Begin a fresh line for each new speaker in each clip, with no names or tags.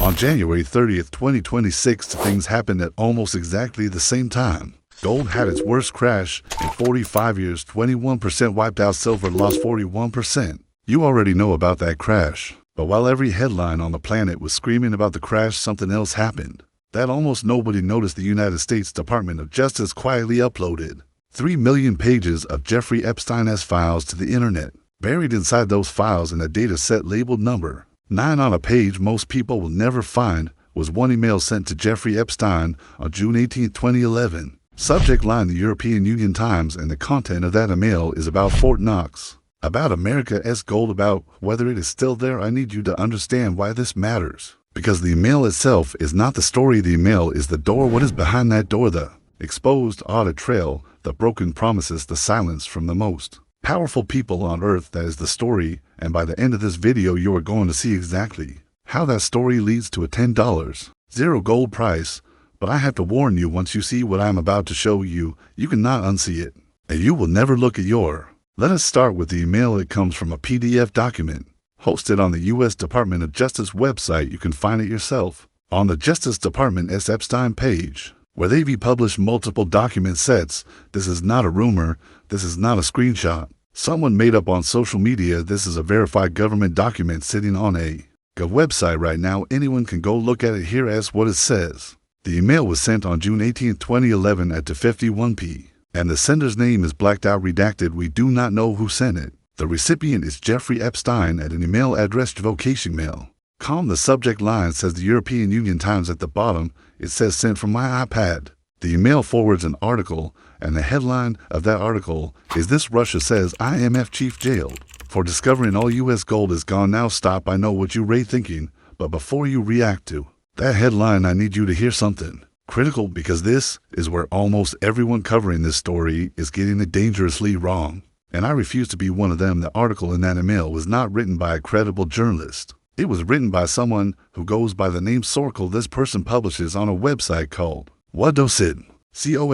On January 30th, 2026, things happened at almost exactly the same time. Gold had its worst crash in 45 years, 21% wiped out, silver lost 41%. You already know about that crash. But while every headline on the planet was screaming about the crash, something else happened that almost nobody noticed. The United States Department of Justice quietly uploaded 3 million pages of Jeffrey Epstein's files to the internet. Buried inside those files in a data set labeled number 9 on a page most people will never find was one email sent to Jeffrey Epstein on June 18, 2011. Subject line: the European Union Times, and the content of that email is about Fort Knox, about America's gold, about whether it is still there. I need you to understand why this matters. Because the email itself is not the story. The email is the door. What is behind that door? The exposed audit trail, the broken promises, the silence from the most powerful people on earth. That is the story, and by the end of this video you are going to see exactly how that story leads to a $10.0 gold price. But I have to warn you, once you see what I am about to show you, you cannot unsee it, and you will never look at your. Let us start with the email. It comes from a PDF document hosted on the U.S. Department of Justice website. You can find it yourself on the Justice Department's Epstein page, where they've published multiple document sets. This is not a rumor. This is not a screenshot someone made up on social media. This is a verified government document sitting on a website right now. Anyone can go look at it. Here as what it says. The email was sent on June 18, 2011 at 2:51 p.m. and the sender's name is blacked out, redacted. We do not know who sent it. The recipient is Jeffrey Epstein at an email address vocationmail.com. The subject line says the European Union Times. At the bottom it says sent from my iPad. The email forwards an article, and the headline of that article is this: Russia says IMF chief jailed for discovering all U.S. gold is gone. Now stop. I know what you're thinking, but before you react to that headline, I need you to hear something critical, because this is where almost everyone covering this story is getting it dangerously wrong. And I refuse to be one of them. The article in that email was not written by a credible journalist. It was written by someone who goes by the name Sorkel. This person publishes on a website called What.com.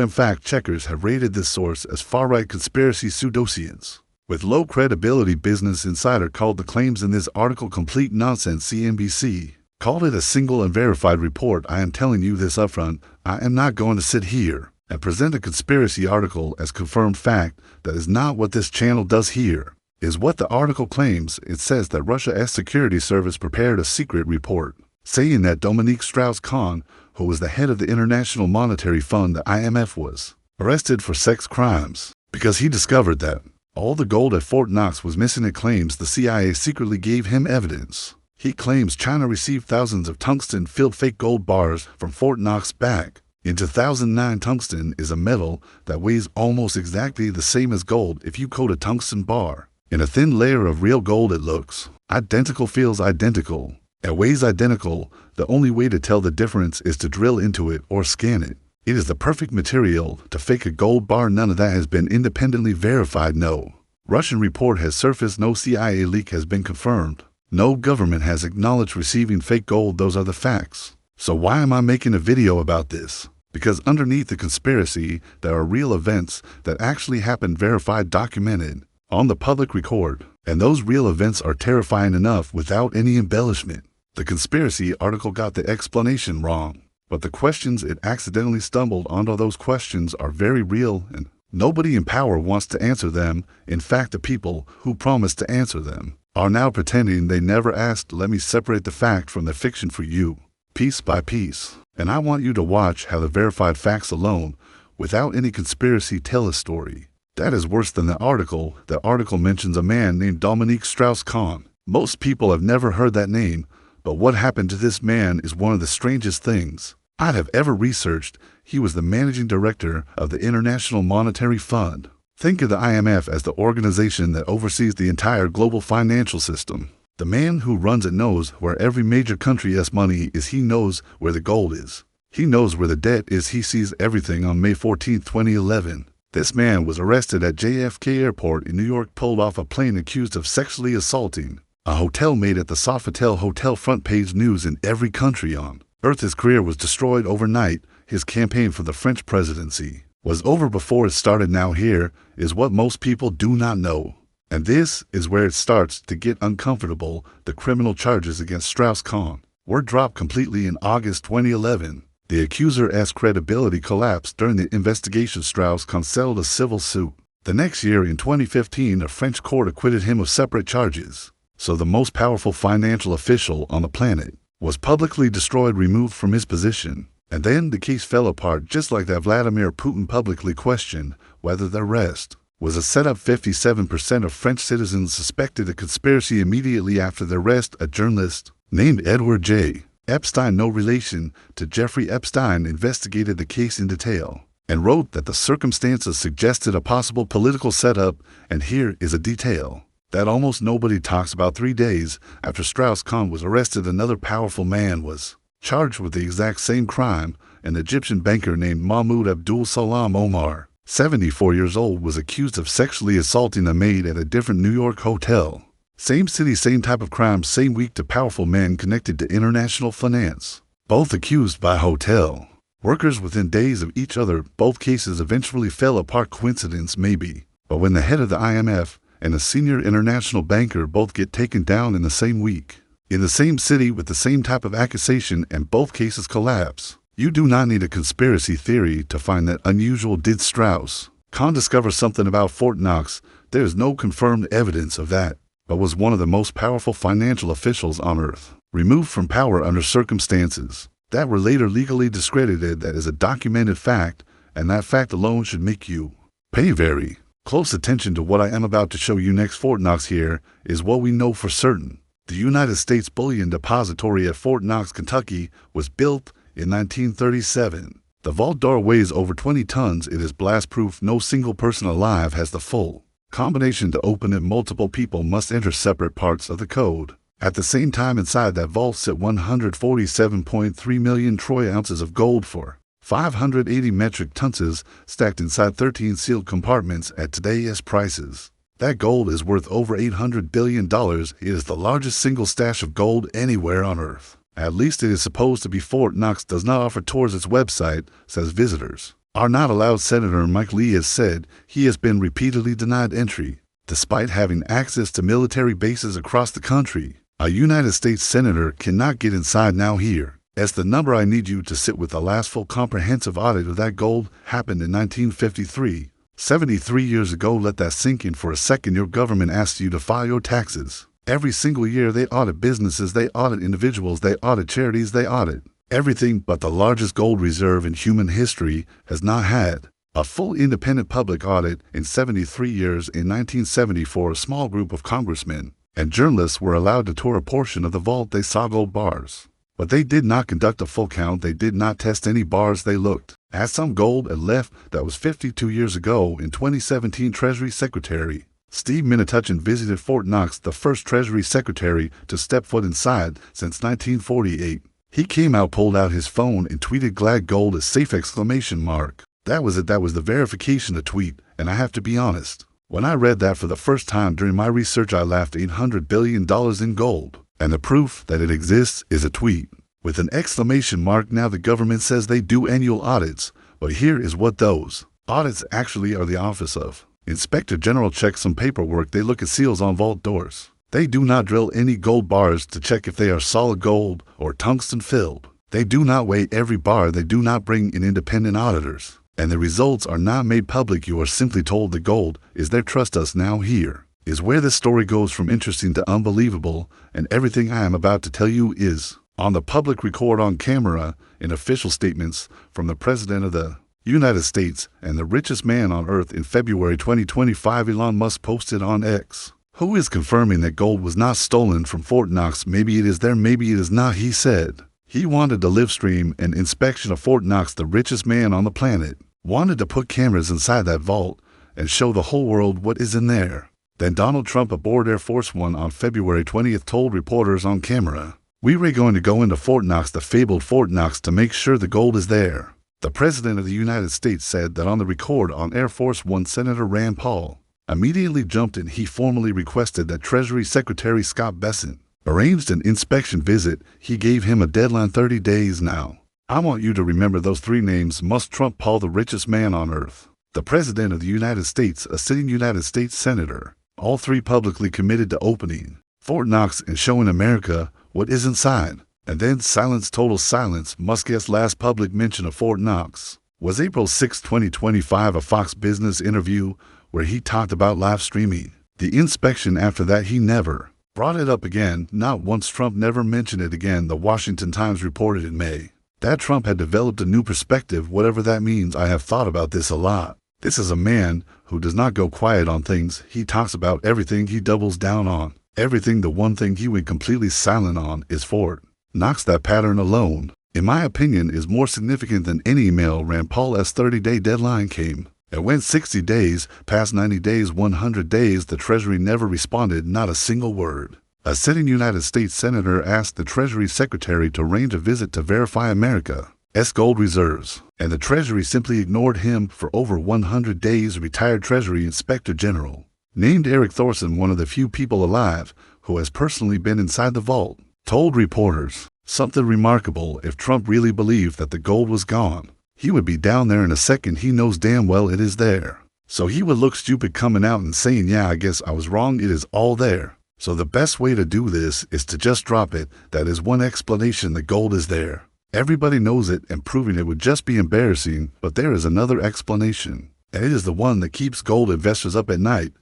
Fact checkers have rated this source as far-right conspiracy pseudoscience with low credibility. Business Insider called the claims in this article complete nonsense. CNBC called it a single and verified report. I am telling you this upfront. I am not going to sit here and present a conspiracy article as confirmed fact. That is not what this channel does. Here is what the article claims. It says that Russia's security service prepared a secret report saying that Dominique Strauss-Kahn, who was the head of the International Monetary Fund, the IMF, was arrested for sex crimes because he discovered that all the gold at Fort Knox was missing. It claims the CIA secretly gave him evidence. He claims China received thousands of tungsten-filled fake gold bars from Fort Knox back in 2009. Tungsten is a metal that weighs almost exactly the same as gold. If you coat a tungsten bar in a thin layer of real gold, it looks identical, feels identical, and weighs identical. The only way to tell the difference is to drill into it or scan it. It is the perfect material to fake a gold bar. None of that has been independently verified. No Russian report has surfaced. No CIA leak has been confirmed. No government has acknowledged receiving fake gold. Those are the facts. So why am I making a video about this? Because underneath the conspiracy, there are real events that actually happened, verified, documented on the public record. And those real events are terrifying enough without any embellishment. The conspiracy article got the explanation wrong, but the questions it accidentally stumbled onto, those questions are very real, and nobody in power wants to answer them. In fact, the people who promised to answer them are now pretending they never asked. Let me separate the fact from the fiction for you, piece by piece. And I want you to watch how the verified facts alone, without any conspiracy, tell a story that is worse than the article. The article mentions a man named Dominique Strauss-Kahn. Most people have never heard that name, but what happened to this man is one of the strangest things I'd have ever researched. He was the managing director of the International Monetary Fund. Think of the IMF as the organization that oversees the entire global financial system. The man who runs it knows where every major country's money is. He knows where the gold is. He knows where the debt is. He sees everything. On May 14, 2011, this man was arrested at JFK Airport in New York, pulled off a plane, accused of sexually assaulting a hotel maid at the Sofitel Hotel. Front page news in every country on earth. His career was destroyed overnight. His campaign for the French presidency was over before it started. Now here is what most people do not know. And this is where it starts to get uncomfortable. The criminal charges against Strauss-Kahn Word dropped completely in August 2011. The accuser's credibility collapsed during the investigation. Strauss canceled a civil suit. The next year, in 2015, a French court acquitted him of separate charges. So the most powerful financial official on the planet was publicly destroyed, removed from his position. And then the case fell apart just like that. Vladimir Putin publicly questioned whether the arrest was a setup. 57% of French citizens suspected a conspiracy immediately after the arrest. A journalist named Edward J. Epstein, no relation to Jeffrey Epstein, investigated the case in detail and wrote that the circumstances suggested a possible political setup. And here is a detail that almost nobody talks about. 3 days after Strauss-Kahn was arrested, another powerful man was charged with the exact same crime. An Egyptian banker named Mahmoud Abdul Salam Omar, 74 years old, was accused of sexually assaulting a maid at a different New York hotel. Same city, same type of crime, same week. To powerful men connected to international finance, both accused by hotel workers within days of each other. Both cases eventually fell apart. Coincidence? Maybe. But when the head of the IMF and a senior international banker both get taken down in the same week, in the same city with the same type of accusation, and both cases collapse, you do not need a conspiracy theory to find that unusual. Did Strauss-Kahn discover something about Fort Knox? There is no confirmed evidence of that, but was one of the most powerful financial officials on earth removed from power under circumstances that were later legally discredited. That is a documented fact, and that fact alone should make you pay very close attention to what I am about to show you next. Fort Knox. Here is what we know for certain. The United States Bullion Depository at Fort Knox, Kentucky, was built in 1937. The vault door weighs over 20 tons. It is blast-proof. No single person alive has the full combination to open it. Multiple people must enter separate parts of the code. At the same time, inside that vault sit 147.3 million troy ounces of gold for 580 metric tons, stacked inside 13 sealed compartments. At today's prices, that gold is worth over $800 billion. It is the largest single stash of gold anywhere on Earth. At least it is supposed to be. Fort Knox does not offer tours. Its website says visitors are not allowed. Senator Mike Lee has said he has been repeatedly denied entry, despite having access to military bases across the country. A United States senator cannot get inside. Now here is the number I need you to sit with. The last full comprehensive audit of that gold happened in 1953. 73 years ago. Let that sink in for a second. Your government asks you to file your taxes. Every single year they audit businesses, they audit individuals, they audit charities, they audit everything. But the largest gold reserve in human history has not had a full independent public audit in 73 years. In 1974, a small group of congressmen and journalists were allowed to tour a portion of the vault. They saw gold bars, but they did not conduct a full count. They did not test any bars. They looked at some gold and left. That was 52 years ago. In 2017, Treasury Secretary Steve Mnuchin visited Fort Knox, the first Treasury Secretary to step foot inside since 1948. He came out, pulled out his phone, and tweeted, "Glad gold is safe!" That was it. That was the verification, the tweet. And I have to be honest, when I read that for the first time during my research, I laughed. $800 billion in gold. And the proof that it exists is a tweet with an exclamation mark. Now the government says they do annual audits, but here is what those audits actually are. The Office of Inspector General checks some paperwork. They look at seals on vault doors. They do not drill any gold bars to check if they are solid gold or tungsten filled. They do not weigh every bar. They do not bring in independent auditors. And the results are not made public. You are simply told the gold is there. Trust us. Now here is where this story goes from interesting to unbelievable, and everything I am about to tell you is on the public record, on camera, in official statements from the President of the United States and the richest man on earth. In February 2025, Elon Musk posted on X, who is confirming that gold was not stolen from Fort Knox. Maybe it is there, maybe it is not. He said he wanted to live stream an inspection of Fort Knox. The richest man on the planet wanted to put cameras inside that vault and show the whole world what is in there. Then Donald Trump aboard Air Force One on February 20th told reporters on camera, "We were going to go into Fort Knox, the fabled Fort Knox, to make sure the gold is there." The President of the United States said that on the record on Air Force One. Senator Rand Paul immediately jumped in. He formally requested that Treasury Secretary Scott Bessent arranged an inspection visit. He gave him a deadline, 30 days. Now, I want you to remember those three names: Musk, Trump, Paul, the richest man on earth. The President of the United States, a sitting United States Senator. All three publicly committed to opening Fort Knox and showing America what is inside. And then silence, total silence. Musk's last public mention of Fort Knox was April 6, 2025, a Fox Business interview where he talked about live streaming. The inspection after that, he never brought it up again. Not once. Trump never mentioned it again, the Washington Times reported in May. That Trump had developed a new perspective, whatever that means. I have thought about this a lot. This is a man who does not go quiet on things. He talks about everything. He doubles down on everything. The one thing he went completely silent on is Fort Knox. That pattern alone, in my opinion, is more significant than any email. Rand Paul's 30-day deadline came. It went 60 days, past 90 days, 100 days. The Treasury never responded, not a single word. A sitting United States senator asked the Treasury Secretary to arrange a visit to verify America's gold reserves, and the Treasury simply ignored him for over 100 days. Retired Treasury Inspector General named Eric Thorson, one of the few people alive who has personally been inside the vault, told reporters something remarkable. If Trump really believed that the gold was gone, he would be down there in a second. He knows damn well it is there. So he would look stupid coming out and saying, yeah, I guess I was wrong. It is all there. So the best way to do this is to just drop it. That is one explanation. The gold is there. Everybody knows it, and proving it would just be embarrassing. But there is another explanation, and it is the one that keeps gold investors up at night.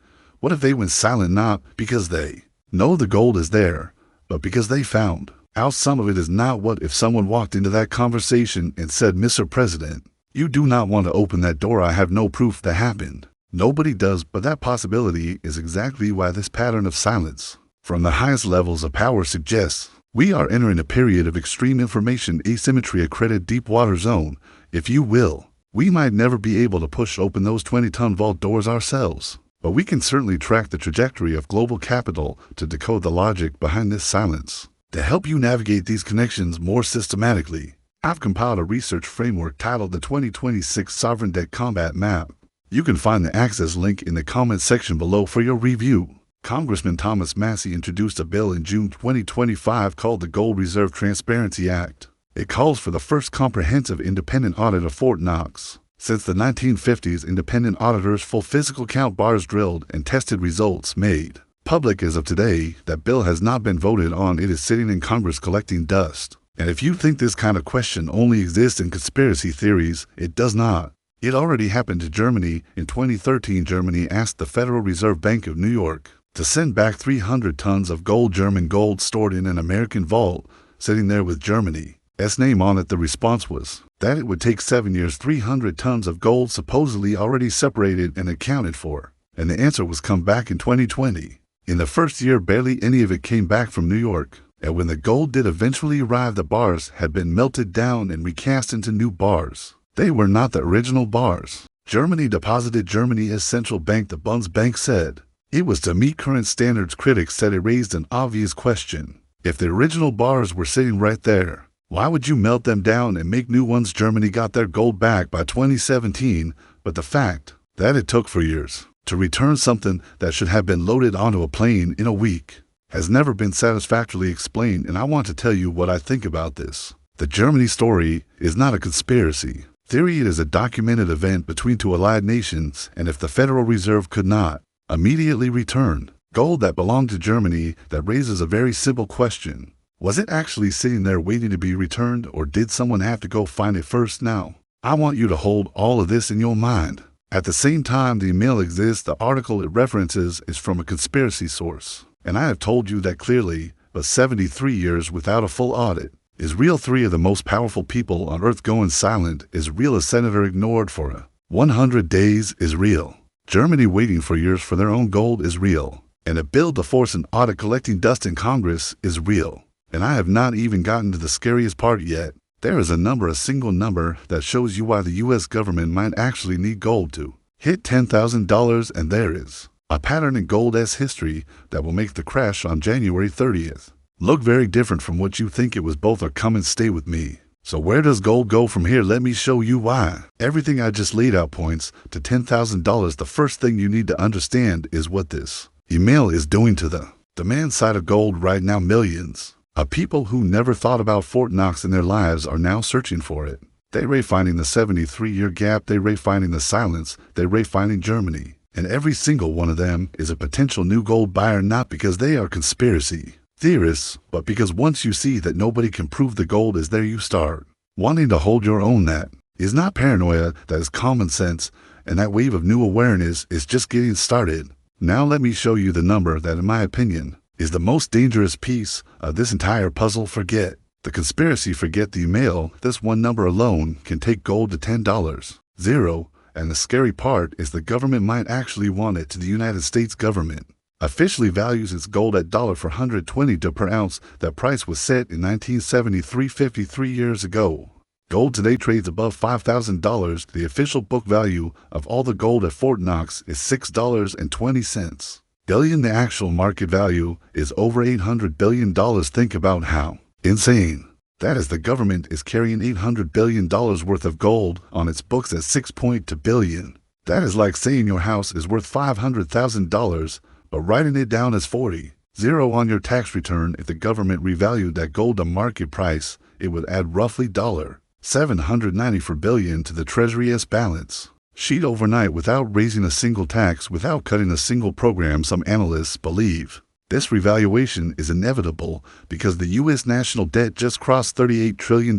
What if they went silent, not because they know the gold is there, but because they found out some of it is not? What if someone walked into that conversation and said, Mr. President, you do not want to open that door. I have no proof that happened. Nobody does, but that possibility is exactly why this pattern of silence from the highest levels of power suggests we are entering a period of extreme information asymmetry, a credit deep water zone, if you will. We might never be able to push open those 20-ton vault doors ourselves, but we can certainly track the trajectory of global capital to decode the logic behind this silence. To help you navigate these connections more systematically, I've compiled a research framework titled the 2026 Sovereign Debt Combat Map. You can find the access link in the comment section below for your review. Congressman Thomas Massie introduced a bill in June 2025 called the Gold Reserve Transparency Act. It calls for the first comprehensive independent audit of Fort Knox. Since the 1950s, independent auditors' full physical count, bars drilled, and tested results made public. As of today, that bill has not been voted on. It is sitting in Congress collecting dust. And if you think this kind of question only exists in conspiracy theories, it does not. It already happened to Germany. In 2013, Germany asked the Federal Reserve Bank of New York to send back 300 tons of gold, German gold stored in an American vault, sitting there with Germany's name on it. The response was that it would take 7 years, 300 tons of gold supposedly already separated and accounted for. And the answer was come back in 2020. In the first year, barely any of it came back from New York. And when the gold did eventually arrive, the bars had been melted down and recast into new bars. They were not the original bars. Germany deposited. Germany's central bank, the Bundesbank, said it was to meet current standards. Critics said it raised an obvious question. If the original bars were sitting right there, why would you melt them down and make new ones? Germany got their gold back by 2017, but the fact that it took 4 years to return something that should have been loaded onto a plane in a week has never been satisfactorily explained. And I want to tell you what I think about this. The Germany story is not a conspiracy theory. It is a documented event between two allied nations, and if the Federal Reserve could not immediately return gold that belonged to Germany, that raises a very simple question. Was it actually sitting there waiting to be returned, or did someone have to go find it first? Now, I want you to hold all of this in your mind. At the same time the email exists, the article it references is from a conspiracy source. And I have told you that clearly, but 73 years without a full audit is real. 3 of the most powerful people on earth going silent is real. A senator ignored for 100 days is real. Germany waiting for years for their own gold is real. And a bill to force an audit collecting dust in Congress is real. And I have not even gotten to the scariest part yet. There is a single number that shows you why the U.S. government might actually need gold to hit $10,000, and there is a pattern in gold's history that will make the crash on January 30th look very different from what you think it was. Both are coming. Stay with me. So where does gold go from here? Let me show you why. Everything I just laid out points to $10,000. The first thing you need to understand is what this email is doing to the demand side of gold right now. Millions of people who never thought about Fort Knox in their lives are now searching for it. They ray finding the 73-year gap. They ray finding the silence. They ray finding Germany. And every single one of them is a potential new gold buyer, not because they are conspiracy theorists, but because once you see that nobody can prove the gold is there, you start wanting to hold your own. That is not paranoia, that is common sense, and that wave of new awareness is just getting started. Now let me show you the number that, in my opinion, is the most dangerous piece of this entire puzzle. Forget the conspiracy, forget the email. This one number alone can take gold to $10. Zero. And the scary part is the government might actually want it to. The United States government officially values its gold at $420 per ounce. That price was set in 1973, 53 years ago. Gold today trades above $5,000. The official book value of all the gold at Fort Knox is $6.20 billion. The actual market value is over $800 billion. Think about how insane that is. The government is carrying $800 billion worth of gold on its books at $6.2 billion. That is like saying your house is worth $500,000, but writing it down as 40 on your tax return. If the government revalued that gold to market price, it would add roughly $794 billion to the Treasury's balance sheet overnight without raising a single tax, without cutting a single program. Some analysts believe this revaluation is inevitable because the U.S. national debt just crossed $38 trillion,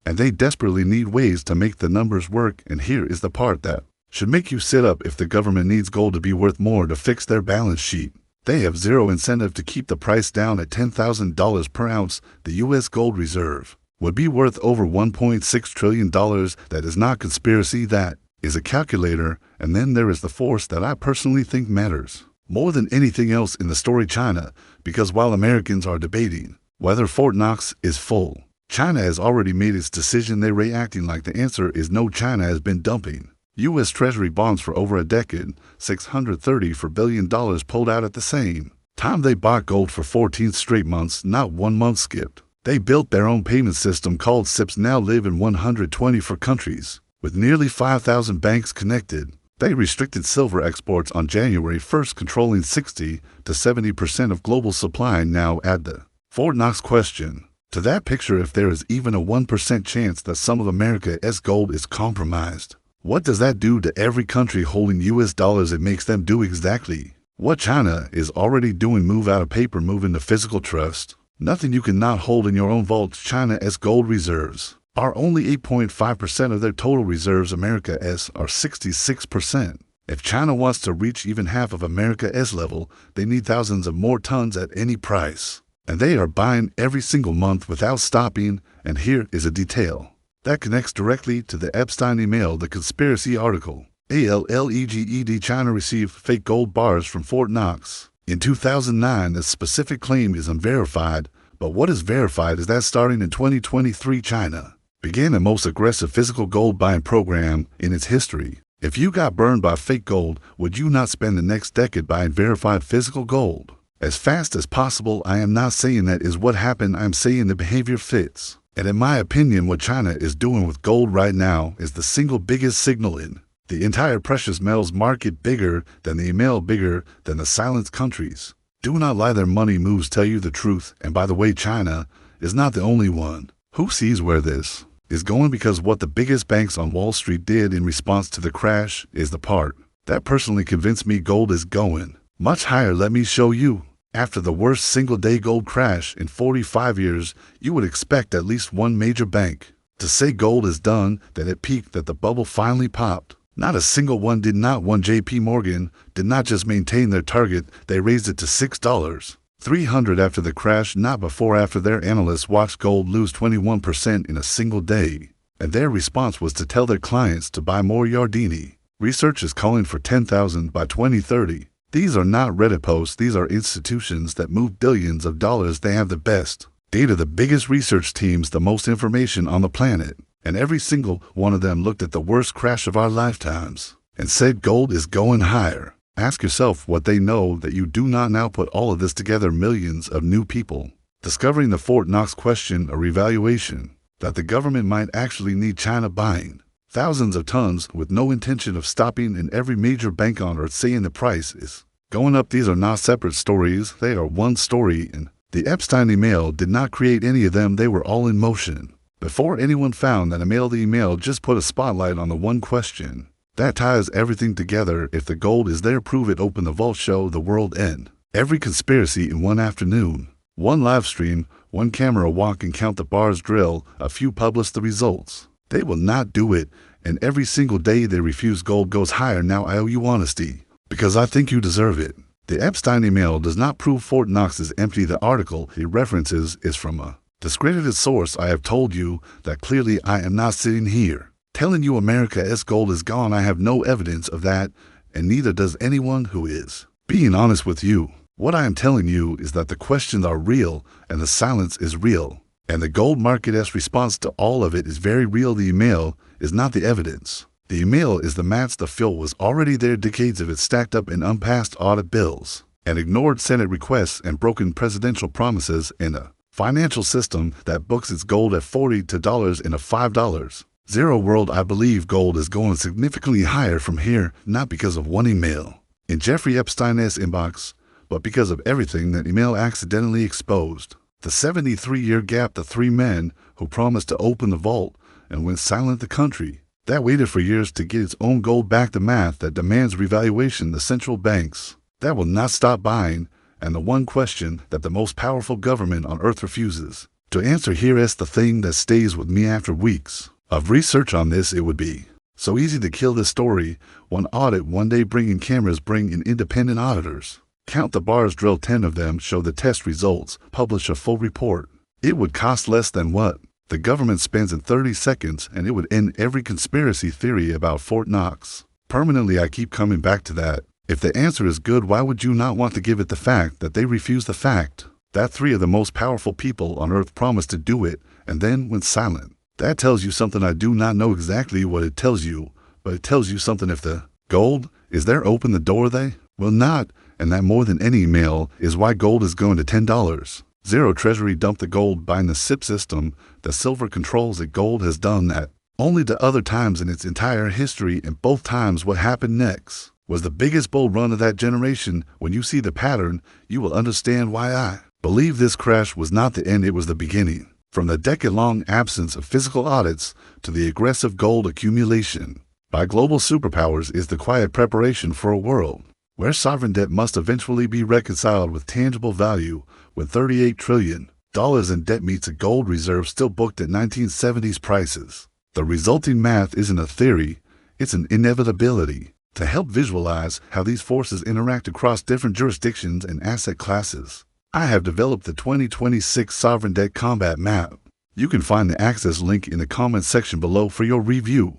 and they desperately need ways to make the numbers work. And here is the part that should make you sit up. If the government needs gold to be worth more to fix their balance sheet, they have zero incentive to keep the price down at $10,000 per ounce. The U.S. gold reserve would be worth over $1.6 trillion. That is not conspiracy, that is a calculator. And then there is the force that I personally think matters more than anything else in the story: China. Because while Americans are debating whether Fort Knox is full, China has already made its decision. They're reacting like the answer is no. China has been dumping U.S. Treasury bonds for over a decade. $634 billion pulled out at the same time. They bought gold for 14 straight months, not 1 month skipped. They built their own payment system called SIPs, now live in 124 countries, with nearly 5,000 banks connected. They restricted silver exports on January 1st, controlling 60 to 70% of global supply. Now add the Fort Knox question to that picture. If there is even a 1% chance that some of America's gold is compromised, what does that do to every country holding U.S. dollars? It makes them do exactly what China is already doing: move out of paper, move into physical trust. Nothing you cannot hold in your own vaults. China's gold reserves are only 8.5% of their total reserves. America's are 66%. If China wants to reach even half of America's level, they need thousands of more tons at any price. And they are buying every single month without stopping. And here is a detail that connects directly to the Epstein email, the conspiracy article. ALLEGED: China received fake gold bars from Fort Knox in 2009. The specific claim is unverified, but what is verified is that starting in 2023, China began the most aggressive physical gold buying program in its history. If you got burned by fake gold, would you not spend the next decade buying verified physical gold as fast as possible? I am not saying that is what happened. I'm saying the behavior fits. And in my opinion, what China is doing with gold right now is the single biggest signal in the entire precious metals market, bigger than the email, bigger than the silent countries. Do not lie, their money moves tell you the truth. And by the way, China is not the only one who sees where this is going, because what the biggest banks on Wall Street did in response to the crash is the part that personally convinced me gold is going much higher. Let me show you. After the worst single-day gold crash in 45 years, you would expect at least one major bank to say gold is done, that it peaked, that the bubble finally popped. Not a single one did not. One JP Morgan did not just maintain their target, they raised it to $6.300 after the crash, not before. After their analysts watched gold lose 21% in a single day, and their response was to tell their clients to buy more. Yardini research is calling for 10,000 by 2030. These are not Reddit posts, these are institutions that move billions of dollars. They have the best data, the biggest research teams, the most information on the planet. And every single one of them looked at the worst crash of our lifetimes and said gold is going higher. Ask yourself what they know that you do not. Now put all of this together. Millions of new people discovering the Fort Knox question, a revaluation that the government might actually need China buying thousands of tons with no intention of stopping, and every major bank on earth saying the price is going up. These are not separate stories, they are one story, and the Epstein email did not create any of them. They were all in motion before anyone found that email. The email just put a spotlight on the one question that ties everything together. If the gold is there, prove it. Open the vault, show the world end every conspiracy in one afternoon. One live stream, one camera walk and count the bars drill, a few publish the results. They will not do it, and every single day they refuse gold goes higher. Now I owe you honesty, because I think you deserve it. The Epstein email does not prove Fort Knox is empty. The article he references is from a discredited source. I have told you that clearly. I am not sitting here telling you America's gold is gone. I have no evidence of that, and neither does anyone who is being honest with you. What I am telling you is that the questions are real and the silence is real. And the gold market's response to all of it is very real. The email is not the evidence. The email is the match. The fill was already there, decades of it stacked up in unpassed audit bills and ignored Senate requests and broken presidential promises in a financial system that books its gold at $40 in a $5 world. I believe gold is going significantly higher from here, not because of one email in Jeffrey Epstein's inbox, but because of everything that email accidentally exposed. The 73-year gap, the three men who promised to open the vault and went silent, the country that waited for years to get its own gold back, the math that demands revaluation, the central banks that will not stop buying, and the one question that the most powerful government on earth refuses to answer. Here is the thing that stays with me after weeks of research on this. It would be so easy to kill this story. One audit, one day, bring in cameras, bring in independent auditors. Count the bars, drill 10 of them, show the test results, publish a full report. It would cost less than what the government spends in 30 seconds, and it would end every conspiracy theory about Fort Knox. Permanently, I keep coming back to that. If the answer is good, why would you not want to give it the fact that they refuse the fact that three of the most powerful people on earth promised to do it and then went silent? That tells you something. I do not know exactly what it tells you, but it tells you something. If the gold is there, open the door, they will not. And that more than any email is why gold is going to $10. Zero Treasury dump the gold buying the SIP system. The silver controls it. Gold has done that only the other times in its entire history, and both times what happened next was the biggest bull run of that generation. When you see the pattern, you will understand why I believe this crash was not the end, it was the beginning. From the decade-long absence of physical audits to the aggressive gold accumulation by global superpowers is the quiet preparation for a world where sovereign debt must eventually be reconciled with tangible value, when $38 trillion in debt meets a gold reserve still booked at 1970s prices. The resulting math isn't a theory, it's an inevitability. To help visualize how these forces interact across different jurisdictions and asset classes, I have developed the 2026 Sovereign Debt Combat Map. You can find the access link in the comment section below for your review.